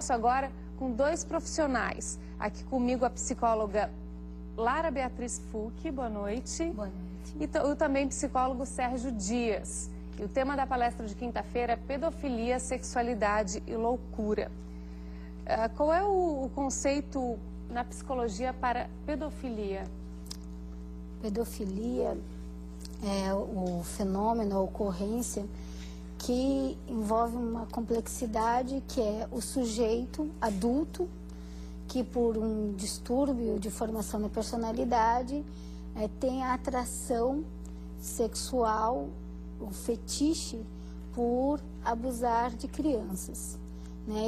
Agora com dois profissionais. Aqui comigo a psicóloga Lara Beatriz Fucchi, boa noite. Boa noite. E o também psicólogo Sérgio Dias. E o tema da palestra de quinta-feira é pedofilia, sexualidade e loucura. Qual é o conceito na psicologia para pedofilia? Pedofilia é o fenômeno, a ocorrência que envolve uma complexidade que é o sujeito adulto que por um distúrbio de formação da personalidade tem a atração sexual, o fetiche por abusar de crianças.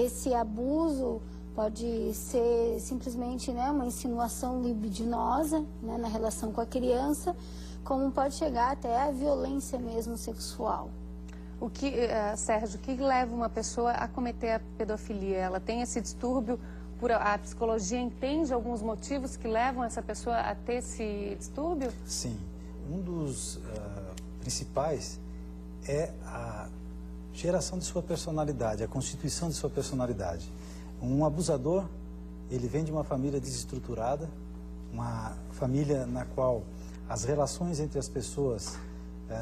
Esse abuso pode ser simplesmente uma insinuação libidinosa na relação com a criança, como pode chegar até a violência mesmo sexual. Sérgio, o que leva uma pessoa a cometer a pedofilia? Ela tem esse distúrbio, a psicologia entende alguns motivos que levam essa pessoa a ter esse distúrbio? Sim, um dos principais é a geração de sua personalidade, a constituição de sua personalidade. Um abusador, ele vem de uma família desestruturada, uma família na qual as relações entre as pessoas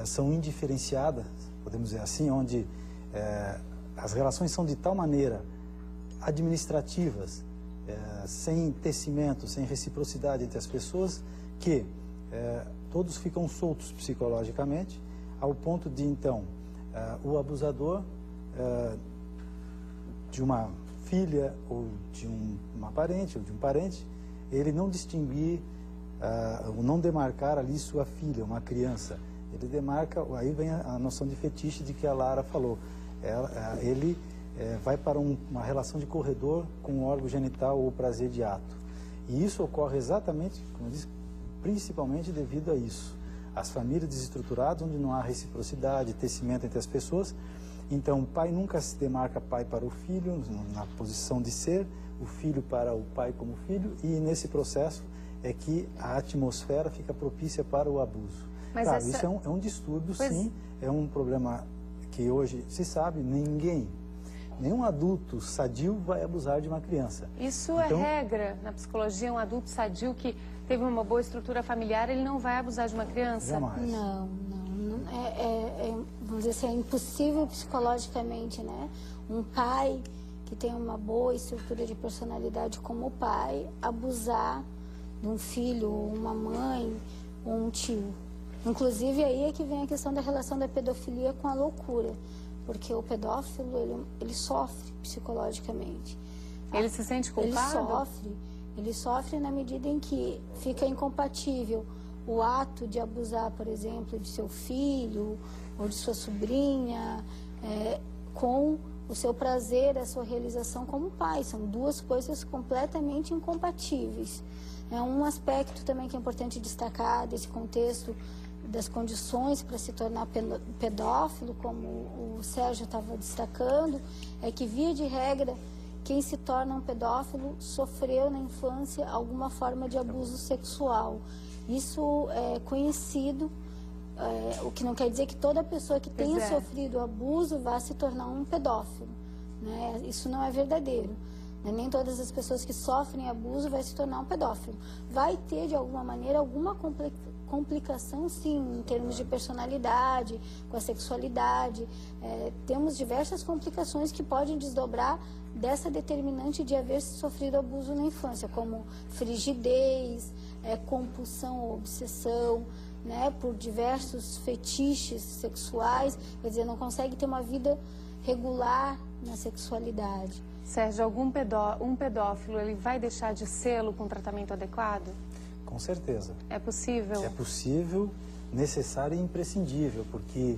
são indiferenciadas, podemos dizer assim, onde as relações são de tal maneira administrativas, sem tecimento, sem reciprocidade entre as pessoas, que todos ficam soltos psicologicamente, ao ponto de, então, o abusador de uma filha ou de uma parente ou de um parente, ele não distinguir, ou não demarcar ali sua filha, uma criança. Ele demarca, aí vem a noção de fetiche de que a Lara falou. Ele vai para uma relação de corredor com o órgão genital ou prazer de ato. E isso ocorre exatamente, como eu disse, principalmente devido a isso. As famílias desestruturadas, onde não há reciprocidade, tecimento entre as pessoas. Então, o pai nunca se demarca pai para o filho, na posição de ser, o filho para o pai como filho, e nesse processo é que a atmosfera fica propícia para o abuso. Mas claro, isso é um distúrbio, sim, é um problema que hoje se sabe, nenhum adulto sadio vai abusar de uma criança. Isso então, é regra na psicologia, um adulto sadio que teve uma boa estrutura familiar, ele não vai abusar de uma criança? Jamais. Não. Vamos dizer assim, é impossível psicologicamente, um pai que tem uma boa estrutura de personalidade como o pai, abusar de um filho, uma mãe ou um tio. Inclusive, aí é que vem a questão da relação da pedofilia com a loucura, porque o pedófilo, ele sofre psicologicamente. Ele se sente culpado? Ele sofre na medida em que fica incompatível o ato de abusar, por exemplo, de seu filho ou de sua sobrinha, com o seu prazer, a sua realização como pai. São duas coisas completamente incompatíveis. É um aspecto também que é importante destacar desse contexto das condições para se tornar pedófilo, como o Sérgio estava destacando, é que, via de regra, quem se torna um pedófilo sofreu na infância alguma forma de abuso sexual. Isso é conhecido, o que não quer dizer que toda pessoa que tenha sofrido abuso vá se tornar um pedófilo. Isso não é verdadeiro. Nem todas as pessoas que sofrem abuso vai se tornar um pedófilo. Vai ter, de alguma maneira, alguma complicação, sim, em termos de personalidade, com a sexualidade. Temos diversas complicações que podem desdobrar dessa determinante de haver sofrido abuso na infância, como frigidez, compulsão ou obsessão, por diversos fetiches sexuais, quer dizer, não consegue ter uma vida regular na sexualidade. Sérgio, um pedófilo, ele vai deixar de sê-lo com tratamento adequado? Com certeza. É possível? É possível, necessário e imprescindível, porque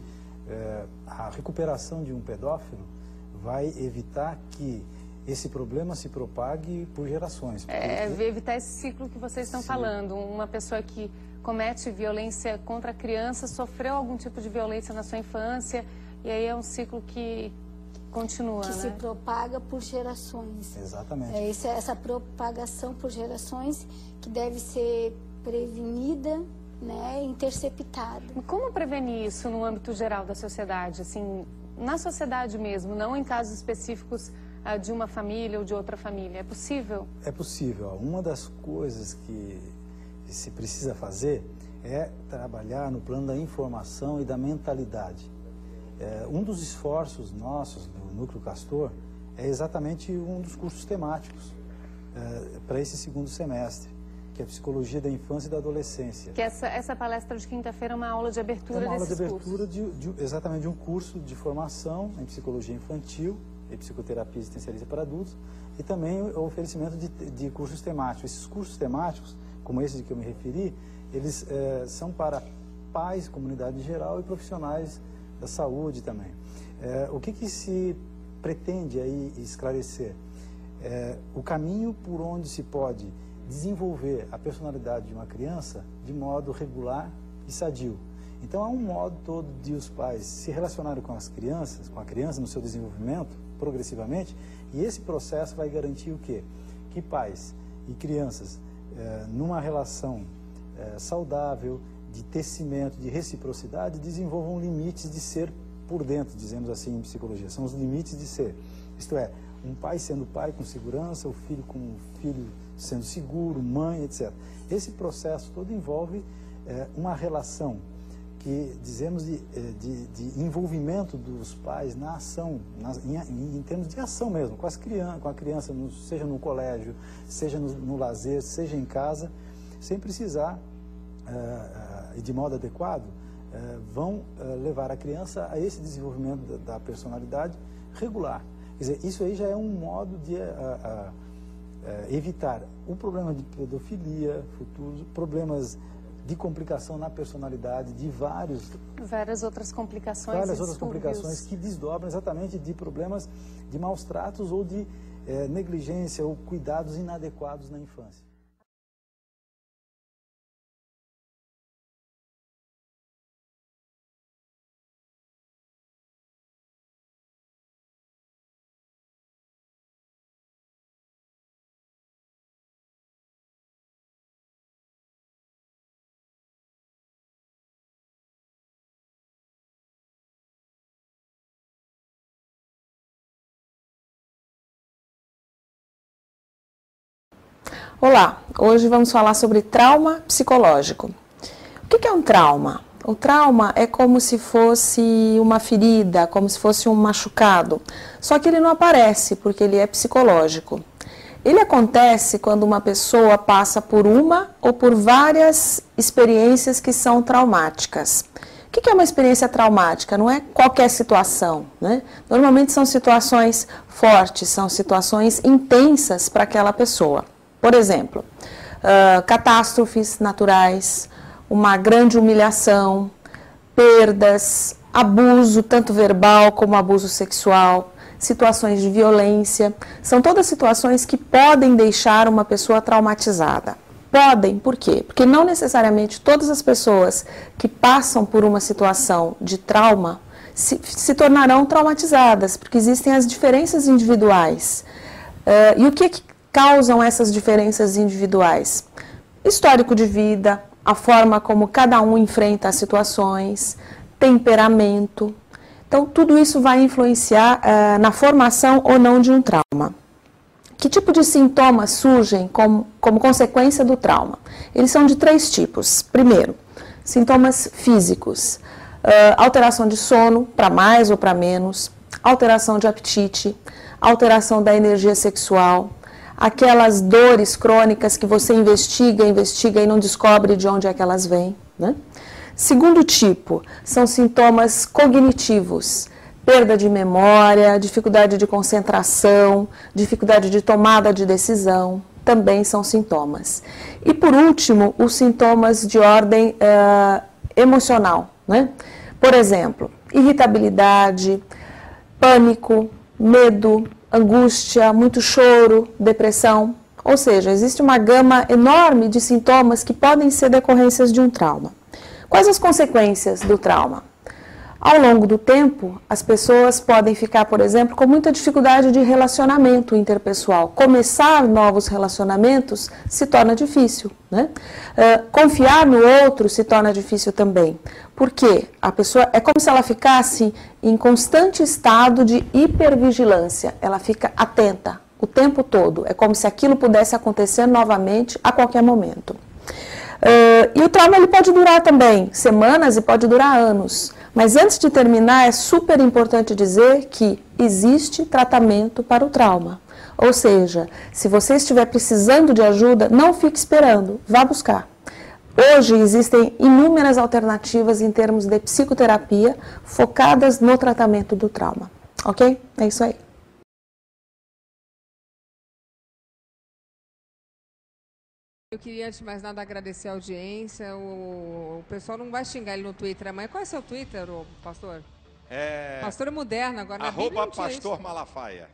a recuperação de um pedófilo vai evitar que esse problema se propague por gerações. Evitar esse ciclo que vocês estão falando. Uma pessoa que comete violência contra a criança, sofreu algum tipo de violência na sua infância, e aí é um ciclo que continua, que se propaga por gerações. Exatamente. Essa propagação por gerações que deve ser prevenida, interceptada. Como prevenir isso no âmbito geral da sociedade, assim, na sociedade mesmo, não em casos específicos de uma família ou de outra família? É possível? É possível. Uma das coisas que se precisa fazer é trabalhar no plano da informação e da mentalidade. Um dos esforços nossos do Núcleo Castor é exatamente um dos cursos temáticos para esse segundo semestre, que é Psicologia da Infância e da Adolescência. Que essa palestra de quinta-feira é uma aula de abertura desses cursos. É uma aula de abertura exatamente de um curso de formação em Psicologia Infantil e Psicoterapia Existencialista para Adultos, e também o oferecimento de cursos temáticos. Esses cursos temáticos, como esse de que eu me referi, eles são para pais, comunidade em geral e profissionais da saúde também. O que se pretende aí esclarecer? O caminho por onde se pode desenvolver a personalidade de uma criança de modo regular e sadio. Então, há um modo todo de os pais se relacionarem com a criança no seu desenvolvimento, progressivamente, e esse processo vai garantir o quê? Que pais e crianças, numa relação saudável, de tecimento, de reciprocidade, desenvolvam limites de ser por dentro, dizemos assim em psicologia. São os limites de ser. Isto é, um pai sendo pai com segurança, o filho como filho sendo seguro, mãe, etc. Esse processo todo envolve uma relação que dizemos de envolvimento dos pais na ação, em termos de ação mesmo, com a criança, seja no colégio, seja no lazer, seja em casa, sem precisar, e de modo adequado, vão levar a criança a esse desenvolvimento da personalidade regular. Quer dizer, isso aí já é um modo de evitar o problema de pedofilia, futuros problemas de complicação na personalidade, de várias outras complicações que desdobram exatamente de problemas de maus tratos ou de negligência ou cuidados inadequados na infância. Olá, hoje vamos falar sobre trauma psicológico. O que é um trauma? O trauma é como se fosse uma ferida, como se fosse um machucado, só que ele não aparece porque ele é psicológico. Ele acontece quando uma pessoa passa por uma ou por várias experiências que são traumáticas. O que é uma experiência traumática? Não é qualquer situação, né? Normalmente são situações fortes, são situações intensas para aquela pessoa. Por exemplo, catástrofes naturais, uma grande humilhação, perdas, abuso, tanto verbal como abuso sexual, situações de violência. São todas situações que podem deixar uma pessoa traumatizada. Podem, por quê? Porque não necessariamente todas as pessoas que passam por uma situação de trauma se tornarão traumatizadas, porque existem as diferenças individuais. E o que causam essas diferenças individuais? Histórico de vida, a forma como cada um enfrenta as situações, temperamento. Então, tudo isso vai influenciar na formação ou não de um trauma. Que tipo de sintomas surgem como consequência do trauma? Eles são de 3 tipos. Primeiro, sintomas físicos. Alteração de sono, para mais ou para menos, alteração de apetite, alteração da energia sexual, aquelas dores crônicas que você investiga e não descobre de onde é que elas vêm, né? Segundo tipo, são sintomas cognitivos, perda de memória, dificuldade de concentração, dificuldade de tomada de decisão, também são sintomas. E por último, os sintomas de ordem emocional, né? Por exemplo, irritabilidade, pânico, medo, angústia, muito choro, depressão. Ou seja, existe uma gama enorme de sintomas que podem ser decorrências de um trauma. Quais as consequências do trauma? Ao longo do tempo, as pessoas podem ficar, por exemplo, com muita dificuldade de relacionamento interpessoal. Começar novos relacionamentos se torna difícil, né? Confiar no outro se torna difícil também. Por quê? A pessoa é como se ela ficasse em constante estado de hipervigilância. Ela fica atenta o tempo todo. É como se aquilo pudesse acontecer novamente a qualquer momento. E o trauma ele pode durar também semanas e pode durar anos. Mas antes de terminar, é super importante dizer que existe tratamento para o trauma. Ou seja, se você estiver precisando de ajuda, não fique esperando, vá buscar. Hoje existem inúmeras alternativas em termos de psicoterapia focadas no tratamento do trauma. Ok? É isso aí. Eu queria, antes de mais nada, agradecer a audiência. O pessoal não vai xingar ele no Twitter amanhã. Qual é o seu Twitter, pastor? Pastor é moderno agora. @ Pastor Malafaia.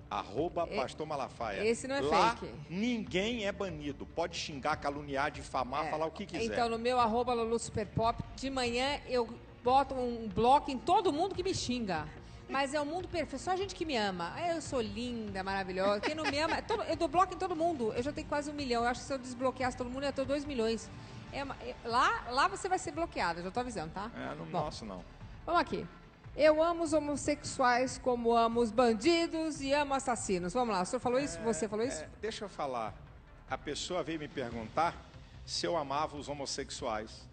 @ Pastor Malafaia. Esse não é lá, fake. Ninguém é banido. Pode xingar, caluniar, difamar, falar o que quiser. Então, no meu @LuluSuperPop, de manhã eu boto um bloco em todo mundo que me xinga. Mas é um mundo perfeito, só a gente que me ama. Eu sou linda, maravilhosa. Quem não me ama, eu dou bloco em todo mundo. Eu já tenho quase 1 milhão. Eu acho que se eu desbloqueasse todo mundo, eu tenho 2 milhões. Lá você vai ser bloqueada, já tô avisando, tá? No nosso não. Vamos aqui. Eu amo os homossexuais como amo os bandidos e amo assassinos. Vamos lá, o senhor falou isso? Você falou isso? Deixa eu falar. A pessoa veio me perguntar se eu amava os homossexuais.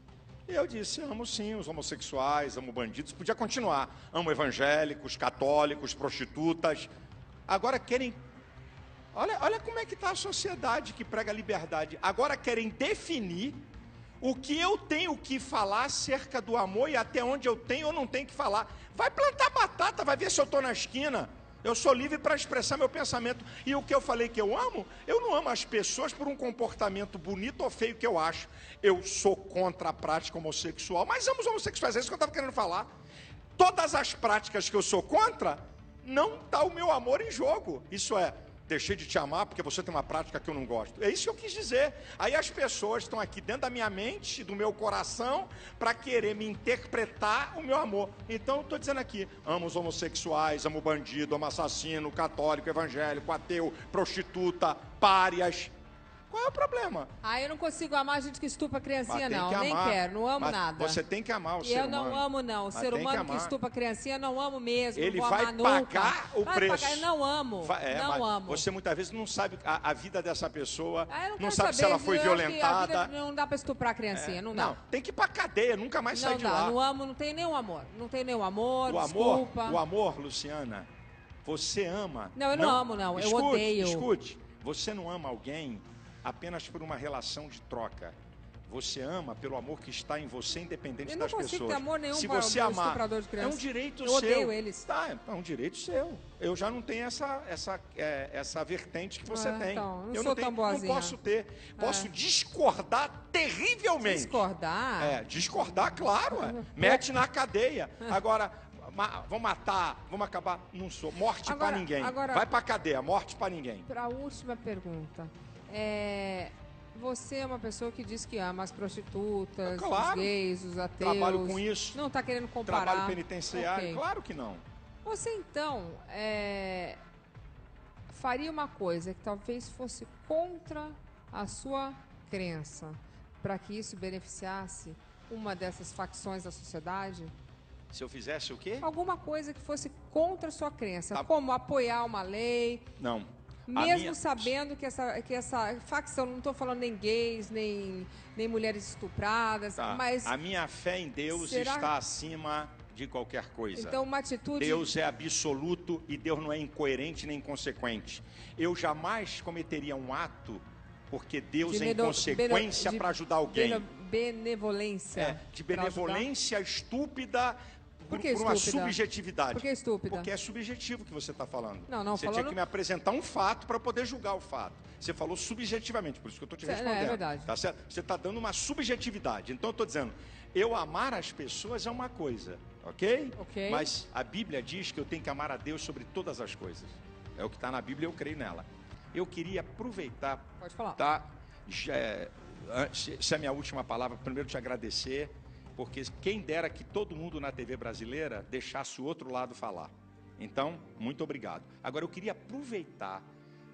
Eu disse, amo sim os homossexuais, amo bandidos, podia continuar. Amo evangélicos, católicos, prostitutas. Agora querem... Olha como é que está a sociedade que prega liberdade. Agora querem definir o que eu tenho que falar acerca do amor e até onde eu tenho ou não tenho que falar. Vai plantar batata, vai ver se eu estou na esquina. Eu sou livre para expressar meu pensamento. E o que eu falei que eu não amo as pessoas por um comportamento bonito ou feio que eu acho. Eu sou contra a prática homossexual, mas amo os homossexuais, é isso que eu estava querendo falar. Todas as práticas que eu sou contra, não está o meu amor em jogo. Isso é, deixei de te amar porque você tem uma prática que eu não gosto. É isso que eu quis dizer. Aí as pessoas estão aqui dentro da minha mente, do meu coração, para querer me interpretar o meu amor. Então eu estou dizendo aqui, amo os homossexuais, amo bandido, amo assassino, católico, evangélico, ateu, prostituta, párias. Qual é o problema? Eu não consigo amar gente que estupra criancinha, Mas não. tem que Nem amar. quero, não amo Mas nada. você tem que amar o ser humano. Eu não amo, não. O Mas ser tem humano que amar. estupra criancinha, não amo mesmo. Ele não vou vai amar nunca. pagar o preço. Eu não amo. Não amo. Você muitas vezes não sabe a vida dessa pessoa, Eu não quero sabe se saber, ela foi eu acho que violentada. a vida não dá pra estuprar a criancinha, não dá. Não, tem que ir pra cadeia, nunca mais sair de lá. Não amo, não tem nenhum amor. Não tem nenhum amor, desculpa. O amor, Luciana, você ama. Não, eu não amo, não. Eu odeio. Escute, você não ama alguém apenas por uma relação de troca. Você ama pelo amor que está em você, independente das pessoas. Eu não consigo ter amor nenhum Se para você o amar, estuprador de criança. é um direito eu seu. odeio eles. Tá, é um direito seu. Eu já não tenho essa vertente que você tem. Então, eu sou tão boazinha. não posso ter. Posso discordar terrivelmente. Discordar? Discordar, claro. Mete na cadeia. Agora, vamos matar, vamos acabar. Não sou. Morte para ninguém. Vai para cadeia, morte para ninguém. Para a última pergunta. Você é uma pessoa que diz que ama as prostitutas, os gays, os ateus. Trabalho com isso. Não está querendo comparar. Trabalho penitenciário, Okay. claro que não. Você, então, faria uma coisa que talvez fosse contra a sua crença, para que isso beneficiasse uma dessas facções da sociedade? Se eu fizesse o quê? Alguma coisa que fosse contra a sua crença, como apoiar uma lei. Não. Mesmo sabendo que essa facção, não estou falando nem gays, nem mulheres estupradas, mas... A minha fé em Deus está acima de qualquer coisa. Então, uma atitude... Deus é absoluto e Deus não é incoerente nem inconsequente. Eu jamais cometeria um ato porque Deus é inconsequência para ajudar alguém. Benevolência. De benevolência estúpida... Por que por uma subjetividade. Por que estúpida? Porque é subjetivo o que você está falando. Você tinha que me apresentar um fato para poder julgar o fato. Você falou subjetivamente, por isso que eu estou te respondendo. É verdade. Tá certo? Você está dando uma subjetividade. Então eu estou dizendo, eu amar as pessoas é uma coisa, ok? Mas a Bíblia diz que eu tenho que amar a Deus sobre todas as coisas. É o que está na Bíblia, eu creio nela. Eu queria aproveitar... Pode falar. Tá? Essa é a minha última palavra. Primeiro te agradecer. porque quem dera que todo mundo na TV brasileira deixasse o outro lado falar. Então, muito obrigado. Agora, eu queria aproveitar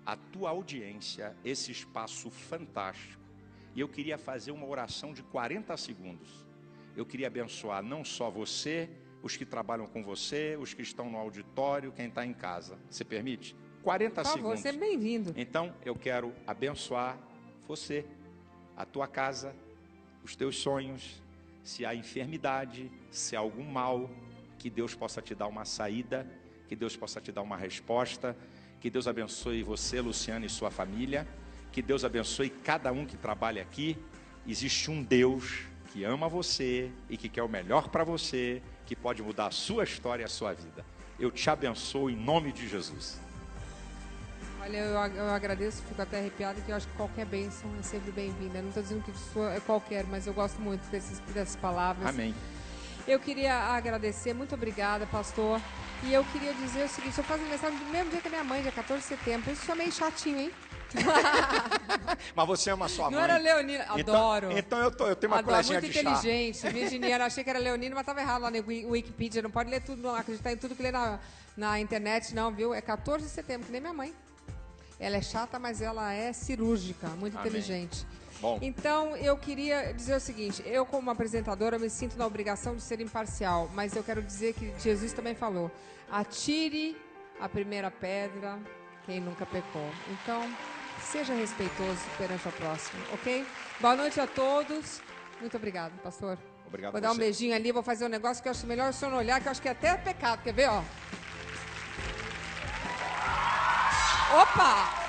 a tua audiência, esse espaço fantástico, e eu queria fazer uma oração de 40 segundos. Eu queria abençoar não só você, os que trabalham com você, os que estão no auditório, quem está em casa. Você permite? 40 segundos. Por favor, seja bem-vindo. Então, eu quero abençoar você, a tua casa, os teus sonhos, se há enfermidade, se há algum mal, que Deus possa te dar uma saída, que Deus possa te dar uma resposta, que Deus abençoe você, Luciana, e sua família, que Deus abençoe cada um que trabalha aqui. Existe um Deus que ama você e que quer o melhor para você, que pode mudar a sua história e a sua vida. Eu te abençoo em nome de Jesus. Olha, eu agradeço, fico até arrepiada, que eu acho que qualquer bênção é sempre bem-vinda. Não estou dizendo que isso é qualquer, mas eu gosto muito dessas palavras. Amém. Eu queria agradecer, muito obrigada, pastor. E eu queria dizer o seguinte, eu faço aniversário do mesmo dia que a minha mãe, dia 14 de setembro. Isso é meio chatinho, hein? Mas você ama a sua mãe. Não era Leonina, adoro. Então eu tenho uma coleginha de chá. Muito inteligente, virginiana, achei que era Leonina, mas estava errado lá no Wikipedia. Não pode ler tudo, não acreditar em tudo que lê na internet, não, viu? É 14 de setembro, que nem minha mãe. Ela é chata, mas ela é cirúrgica, muito Amém. Inteligente. Bom. Então, eu queria dizer o seguinte, eu como apresentadora me sinto na obrigação de ser imparcial, mas eu quero dizer que Jesus também falou, atire a primeira pedra quem nunca pecou. Então, seja respeitoso perante a próxima, ok? Boa noite a todos. Muito obrigado, pastor. Obrigado. Vou dar um beijinho ali, vou fazer um negócio que eu acho melhor o senhor não olhar, que eu acho que é até pecado. Quer ver, ó? Opa!